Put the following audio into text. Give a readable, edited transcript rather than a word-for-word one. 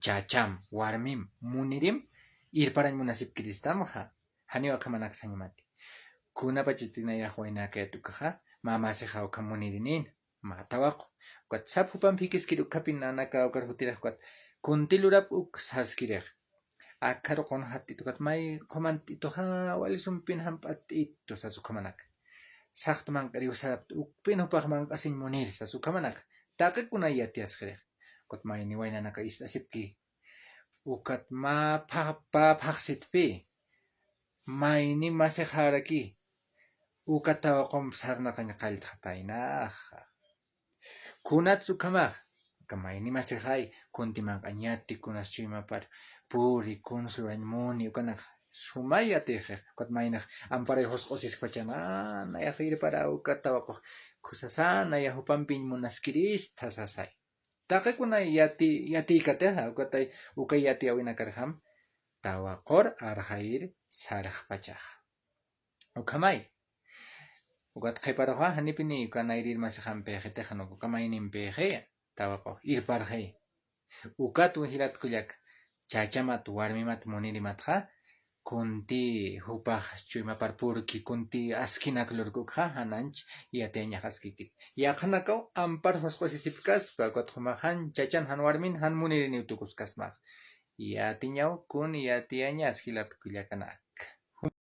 chacham warmim munirim irparan munasip kiristamha haniwa kamanak sanimati kuna pachitina yahwaina ketukaha mamaseha okamunirinin matawako kwat saphupan pikis kirukapin nanaka okar hutirah kwat kuntilurap uk saskireh akaro kon hati tukat mai komanti toha walisumpin hampat itu sasukamanak saktman kariusap ukpin hupah mang asin munir sasukamanak takak kuna yatias khireh kot mai ni waina naka istasipki ukat ma paksitpi mai ni masekharaki ukatawa kom sarna kanya kalit hatayna kunat sukamak kamay ni masekhay kunti mang anyati kunas chimapar puri kunsuran muni ukanak sumayate kot may nak amparehos osis pachana nayafir para ukatawa ko kusasana yahupampin munaskiris tasasay take kuna yati kateha ukatay ukay yati awina karham tawakor arhair sarah pachah ukamay ugat kay paraha hanipini ukanayrir masaham pehete hano ukamay nimpehe tawakor irparhe ukat uhirat kuyak chachamat warmimat munirimat ha kunti hupah chumapar purki kunti askinak lurkukha hananch yatenya haskikit yakhanakaw ampar hoskosisipkas bakot humahan chachan han warmin han munirini utukuskas mak yatiñaw kun yatiaña askilat kulyakana